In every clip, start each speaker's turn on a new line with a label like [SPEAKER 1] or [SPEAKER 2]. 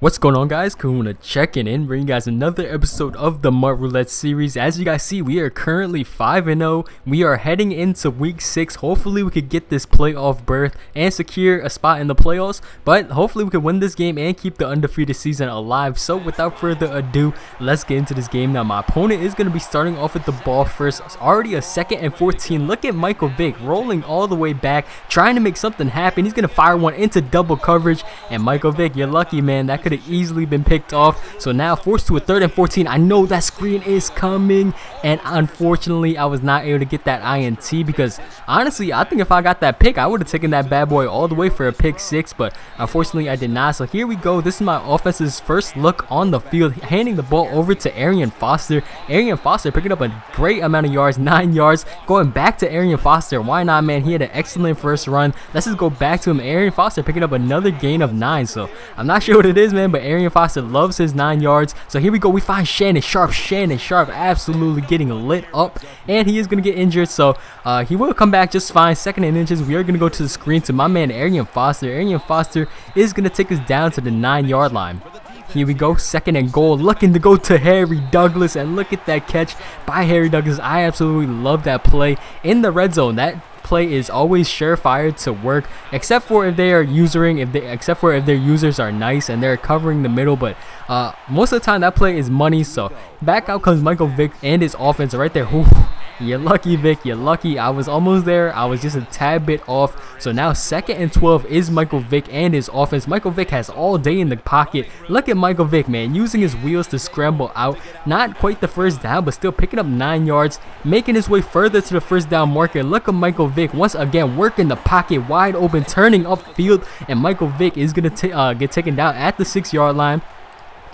[SPEAKER 1] What's going on, guys? Kahuna checking in, bringing you guys another episode of the Roulette series. As you guys see, we are currently 5-0. We are heading into week 6. Hopefully we could get this playoff berth and secure a spot in the playoffs, but hopefully we could win this game and keep the undefeated season alive. So without further ado, let's get into this game. Now my opponent is going to be starting off with the ball first. It's already a 2nd and 14. Look at Michael Vick rolling all the way back, trying to make something happen. He's going to fire one into double coverage, and Michael Vick, you're lucky, man. That could have easily been picked off. So now forced to a 3rd and 14. I know that screen is coming, and unfortunately I was not able to get that INT, because honestly I think if I got that pick I would have taken that bad boy all the way for a pick 6, but unfortunately I did not. So here we go. This is my offense's first look on the field, handing the ball over to Arian Foster. Arian Foster picking up a great amount of yards, 9 yards, going back to Arian Foster. Why not, man? He had an excellent first run. Let's just go back to him. Arian Foster picking up another gain of 9. So I'm not sure what it is, man, but Arian Foster loves his 9 yards. So here we go. We find Shannon Sharp. Shannon Sharp absolutely getting lit up, and he is going to get injured. So he will come back just fine. 2nd and inches. We are going to go to the screen to my man Arian Foster. Arian Foster is going to take us down to the 9-yard line. Here we go, 2nd and goal, looking to go to Harry Douglas, and look at that catch by Harry Douglas. I absolutely love that play in the red zone. That play is always surefire to work, except for if they are except for if their users are nice and they're covering the middle. But most of the time that play is money. So back out comes Michael Vick and his offense right there. Ooh, you're lucky, Vic. You're lucky. I was almost there. I was just a tad bit off. So now 2nd and 12 is Michael Vick and his offense. Michael Vick has all day in the pocket. Look at Michael Vick, man, using his wheels to scramble out. Not quite the first down, but still picking up 9 yards, making his way further to the first down marker. Look at Michael Vick once again working the pocket wide open, turning upfield, and Michael Vick is going to get taken down at the 6-yard line.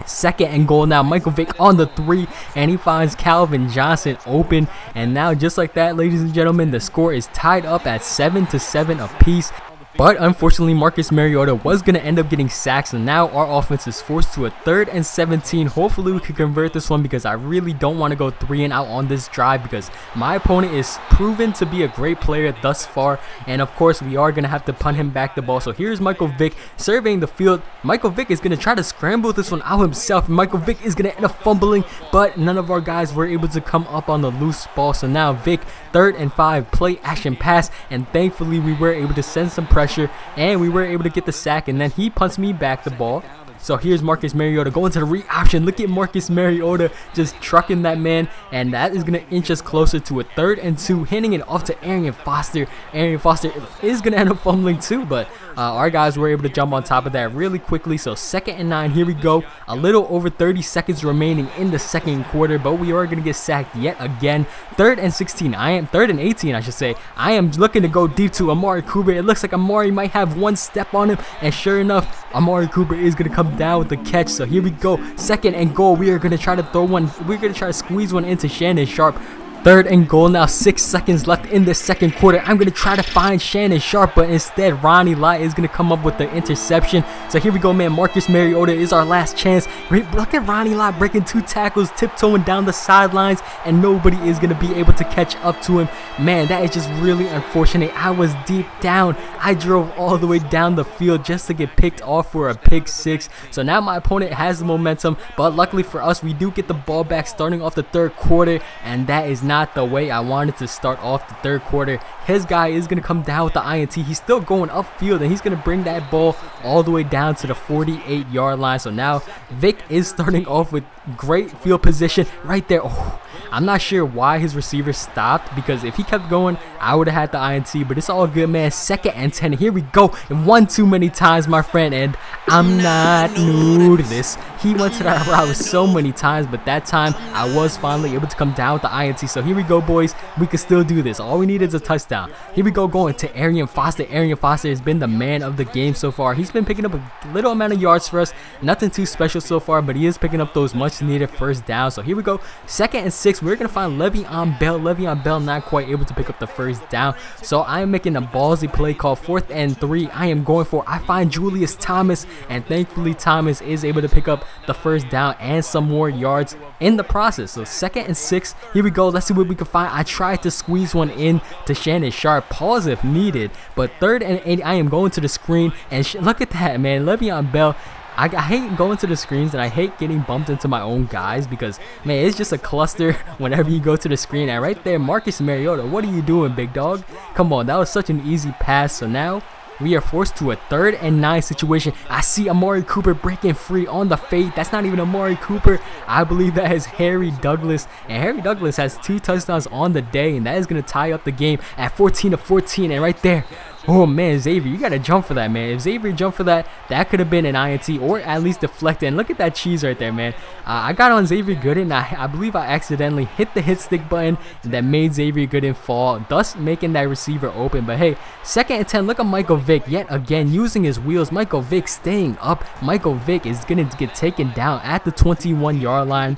[SPEAKER 1] 2nd and goal now. Michael Vick on the 3, and he finds Calvin Johnson open, and now just like that, ladies and gentlemen, the score is tied up at 7-7 apiece. But unfortunately, Marcus Mariota was going to end up getting sacks, and now our offense is forced to a 3rd and 17. Hopefully we can convert this one, because I really don't want to go 3 and out on this drive, because my opponent is proven to be a great player thus far, and of course we are going to have to punt him back the ball. So here's Michael Vick surveying the field. Michael Vick is going to try to scramble this one out himself. Michael Vick is going to end up fumbling, but none of our guys were able to come up on the loose ball. So now Vick, 3rd and 5, play action pass, and thankfully we were able to send some pressure, and we were able to get the sack, and then he punts me back the ball. So here's Marcus Mariota going to the read option. Look at Marcus Mariota just trucking that man, and that is going to inch us closer to a 3rd and 2, handing it off to Arian Foster. Arian Foster is going to end up fumbling too, but our guys were able to jump on top of that really quickly. So 2nd and 9, here we go. A little over 30 seconds remaining in the 2nd quarter, but we are going to get sacked yet again. 3rd and 16, 3rd and 18, I should say. I am looking to go deep to Amari Cooper. It looks like Amari might have one step on him, and sure enough, Amari Cooper is going to come down with the catch. So here we go, 2nd and goal. We are going to try to throw one. We're going to try to squeeze one into Shannon Sharp. 3rd and goal now, 6 seconds left in the 2nd quarter. I'm going to try to find Shannon Sharp, but instead Ronnie Lott is going to come up with the interception. So here we go, man. Marcus Mariota is our last chance. Look at Ronnie Lott breaking 2 tackles, tiptoeing down the sidelines, and nobody is going to be able to catch up to him. Man, that is just really unfortunate. I was deep down. I drove all the way down the field just to get picked off for a pick 6. So now my opponent has the momentum, but luckily for us, we do get the ball back starting off the 3rd quarter, and that is not the way I wanted to start off the 3rd quarter. His guy is going to come down with the INT. He's still going upfield, and he's going to bring that ball all the way down to the 48-yard line. So now Vic is starting off with great field position right there. Oh, I'm not sure why his receiver stopped, because if he kept going, I would have had the INT, but it's all good, man. 2nd and 10. Here we go. And one too many times, my friend, and I'm not new to this. He went to that route so many times, but that time I was finally able to come down with the INT. So here we go, boys. We can still do this. All we need is a touchdown. Here we go, going to Arian Foster. Arian Foster has been the man of the game so far. He's been picking up a little amount of yards for us. Nothing too special so far, but he is picking up those much needed first down. So here we go, 2nd and 6. We're going to find Le'Veon Bell. Le'Veon Bell not quite able to pick up the first down. So I am making a ballsy play called 4th and 3. I find Julius Thomas, and thankfully Thomas is able to pick up the first down and some more yards in the process. So 2nd and 6. Here we go. Let's see what we can find. I tried to squeeze one in to Shannon Sharp. Pause if needed. But 3rd and 8. I am going to the screen, and look at that, man. Le'Veon Bell I hate going to the screens, and I hate getting bumped into my own guys because, man, it's just a cluster whenever you go to the screen. And right there, Marcus Mariota, what are you doing, big dog? Come on, that was such an easy pass. So now we are forced to a 3rd and 9 situation. I see Amari Cooper breaking free on the fade. That's not even Amari Cooper. I believe that is Harry Douglas. And Harry Douglas has 2 touchdowns on the day, and that is going to tie up the game at 14-14. And right there, oh man, Xavier, you gotta jump for that, man. If Xavier jumped for that, that could have been an INT or at least deflected. And look at that cheese right there, man. I got on Xavier Gooden, and I believe I accidentally hit the hit stick button that made Xavier Gooden fall, thus making that receiver open. But hey, 2nd and 10, look at Michael Vick yet again using his wheels. Michael Vick staying up. Michael Vick is gonna get taken down at the 21-yard line.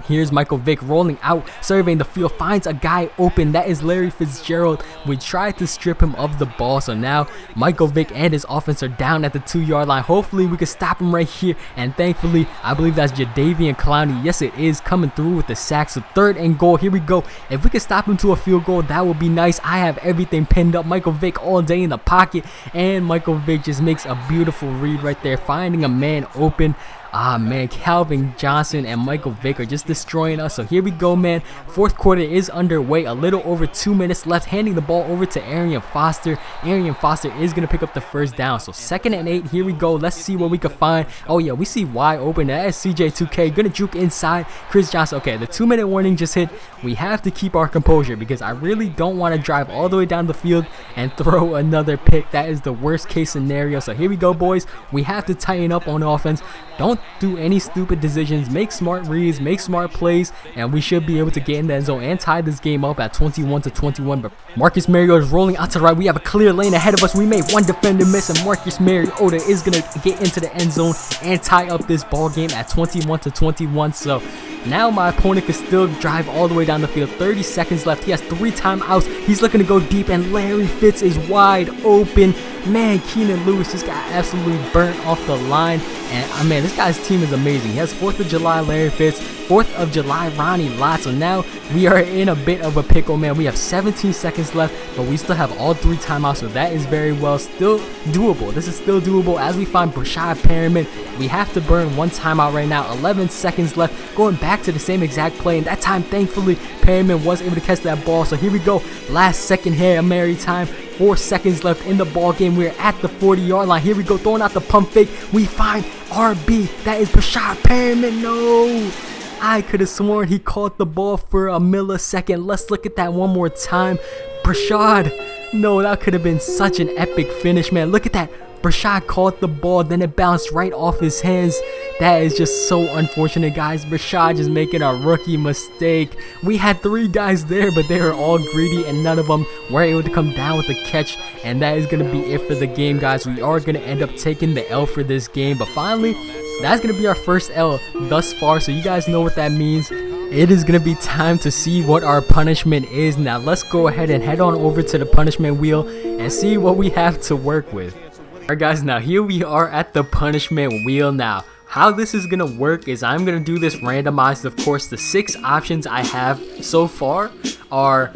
[SPEAKER 1] Here's Michael Vick rolling out, surveying the field, finds a guy open. That is Larry Fitzgerald. We tried to strip him of the ball, so now Michael Vick and his offense are down at the 2-yard line. Hopefully we can stop him right here, and thankfully I believe that's Jadeveon Clowney. Yes, it is, coming through with the sack. So 3rd and goal. Here we go. If we can stop him to a field goal, that would be nice. I have everything pinned up. Michael Vick all day in the pocket, and Michael Vick just makes a beautiful read right there, finding a man open. Ah, man, Calvin Johnson and Michael Vick are just destroying us. So here we go, man. 4th quarter is underway. A little over 2 minutes left. Handing the ball over to Arian Foster. Arian Foster is going to pick up the 1st down. So 2nd and 8. Here we go. Let's see what we can find. Oh, yeah, we see wide open. That is CJ2K. Going to juke inside. Chris Johnson. Okay, the 2-minute warning just hit. We have to keep our composure because I really don't want to drive all the way down the field and throw another pick. That is the worst case scenario. So here we go, boys. We have to tighten up on offense. Don't do any stupid decisions. Make smart reads, make smart plays, and we should be able to get in the end zone and tie this game up at 21-21. But Marcus Mariota is rolling out to the right. We have a clear lane ahead of us. We made one defender miss, and Marcus Mariota is going to get into the end zone and tie up this ball game at 21-21. So now my opponent can still drive all the way down the field. 30 seconds left. He has 3 timeouts. He's looking to go deep, and Larry Fitz is wide open. Man, Keenan Lewis just got absolutely burnt off the line. And man, this guy's team is amazing. He has 4th of July Larry Fitz, 4th of July Ronnie Lott. So now we are in a bit of a pickle, man. We have 17 seconds left, but we still have all 3 timeouts. So that is very well still doable. This is still doable as we find Brashad Perriman. We have to burn 1 timeout right now. 11 seconds left. Going back to the same exact play. And that time, thankfully, Perriman was able to catch that ball. So here we go. Last second here, Mary time. 4 seconds left in the ball game. We're at the 40-yard line. Here we go, throwing out the pump fake. We find RB. That is Brashad Perriman. No, I could have sworn he caught the ball for a millisecond. Let's look at that one more time. Brashad. No, that could have been such an epic finish, man. Look at that. Brashad caught the ball, then it bounced right off his hands. That is just so unfortunate, guys. Brashad just making a rookie mistake. We had 3 guys there, but they were all greedy, and none of them were able to come down with the catch. And that is going to be it for the game, guys. We are going to end up taking the L for this game. But finally, that's going to be our first L thus far, so you guys know what that means. It is going to be time to see what our punishment is. Now, let's go ahead and head on over to the punishment wheel and see what we have to work with. Alright guys, now here we are at the punishment wheel. Now, how this is gonna work is I'm gonna do this randomized. Of course, the 6 options I have so far are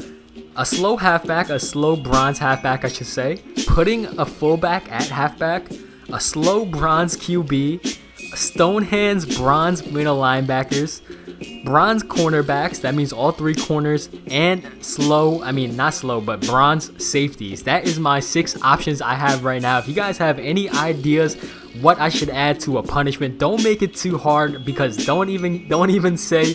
[SPEAKER 1] a slow halfback, a slow bronze halfback I should say, putting a fullback at halfback, a slow bronze QB, stone hands bronze middle linebackers, bronze cornerbacks, that means all 3 corners, and not slow, but bronze safeties. That is my 6 options I have right now. If you guys have any ideas what I should add to a punishment, don't make it too hard, because don't even say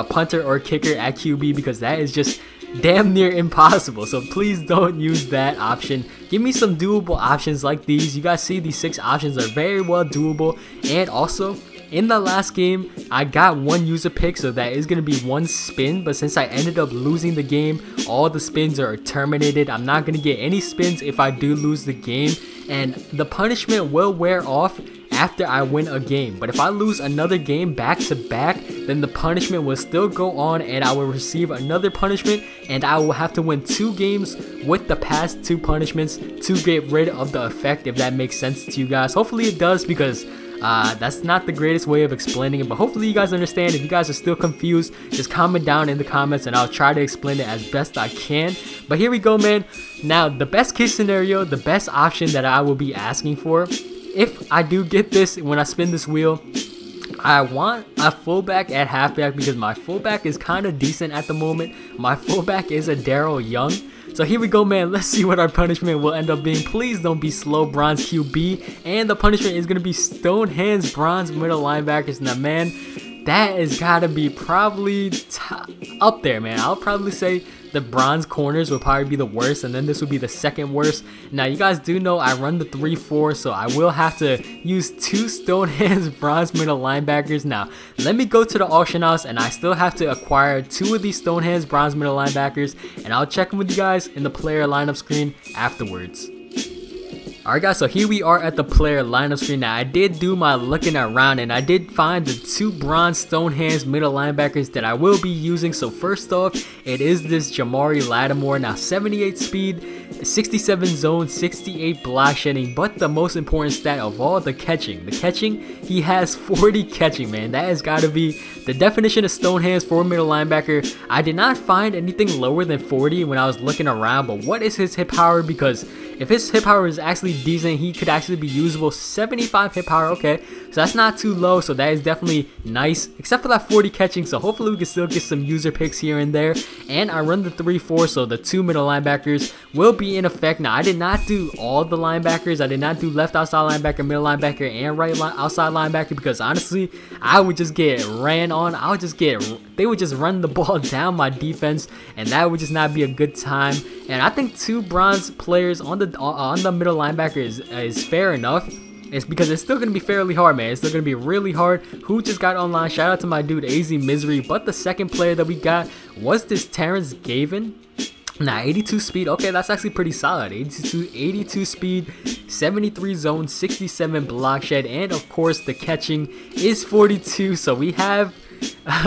[SPEAKER 1] punter or kicker at QB, because that is just damn near impossible. So please don't use that option. Give me some doable options like these. You guys see these 6 options are very well doable. And also, in the last game, I got 1 user pick, so that is going to be 1 spin. But since I ended up losing the game, all the spins are terminated. I'm not going to get any spins if I do lose the game. And the punishment will wear off after I win a game. But if I lose another game back to back, then the punishment will still go on, and I will receive another punishment, and I will have to win 2 games with the past 2 punishments to get rid of the effect, if that makes sense to you guys. Hopefully it does, because that's not the greatest way of explaining it, but hopefully you guys understand. If you guys are still confused, just comment down in the comments and I'll try to explain it as best I can. But here we go, man. Now, the best case scenario, the best option that I will be asking for if I do get this, when I spin this wheel, I want a fullback at halfback because my fullback is kind of decent at the moment. My fullback is a Daryl Young. So here we go, man. Let's see what our punishment will end up being. Please don't be slow bronze QB. And the punishment is going to be stone hands bronze middle linebackers. Now, man, that has got to be probably up there, man. I'll probably say the bronze corners will probably be the worst, and then this will be the second worst. Now, you guys do know I run the 3-4, so I will have to use 2 stone hands bronze middle linebackers. Now, let me go to the auction house, and I still have to acquire 2 of these stone hands bronze middle linebackers, and I'll check them with you guys in the player lineup screen afterwards. Alright guys, so here we are at the player lineup screen. Now, I did do my looking around and I did find the 2 bronze stone hands middle linebackers that I will be using. So first off, it is this Jamari Lattimore. Now, 78 speed, 67 zone, 68 block shedding, but the most important stat of all, the catching. The catching, he has 40 catching, man. That has got to be the definition of stone hands for a middle linebacker. I did not find anything lower than 40 when I was looking around, but what is his hit power? Because if his hit power is actually decent, he could actually be usable. 75 hit power, okay, so that's not too low, so that is definitely nice, except for that 40 catching. So hopefully we can still get some user picks here and there. And I run the 3-4, so the 2 middle linebackers will be in effect. Now, I did not do all the linebackers. I did not do left outside linebacker, middle linebacker, and right outside linebacker, because honestly, I would just get ran on. They would just run the ball down my defense, and that would just not be a good time. And I think 2 bronze players on the middle linebacker is fair enough. It's because it's still going to be fairly hard, man. It's still going to be really hard. Who just got online? Shout out to my dude AZ Misery. But the second player that we got was this Terrence Gavin. Now, 82 speed, okay, that's actually pretty solid. 82 speed, 73 zone, 67 block shed, and of course the catching is 42. So we have,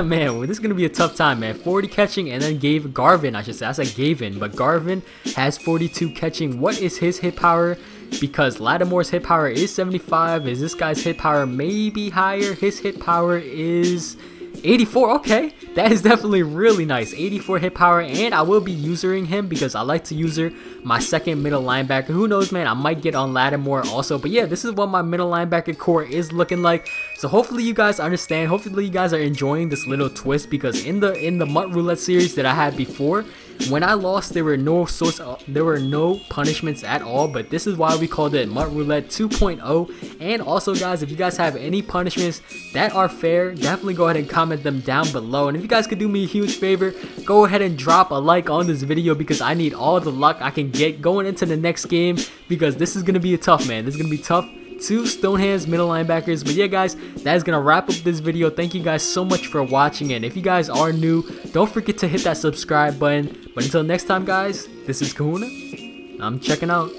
[SPEAKER 1] man, this is going to be a tough time, man. 40 catching, and then Garvin, I should say. I said Gavin, but Garvin has 42 catching. What is his hit power? Because Lattimore's hit power is 75. Is this guy's hit power maybe higher? His hit power is 84. Okay, that is definitely really nice. 84 hit power, and I will be usering him because I like to user my second middle linebacker. Who knows, man, I might get on Lattimore also. But yeah, this is what my middle linebacker core is looking like. So hopefully you guys understand. Hopefully you guys are enjoying this little twist, because in the Mutt Roulette series that I had before, when I lost, there were no punishments at all, but this is why we called it Mutt Roulette 2.0. And also, guys, if you guys have any punishments that are fair, definitely go ahead and comment them down below. And if you guys could do me a huge favor, go ahead and drop a like on this video, because I need all the luck I can get going into the next game, because this is going to be a tough, man. This is going to be tough. 2 stone hands middle linebackers. But yeah, guys, that is gonna wrap up this video. Thank you guys so much for watching, and if you guys are new, don't forget to hit that subscribe button. But until next time, guys, this is Kahuna. I'm checking out.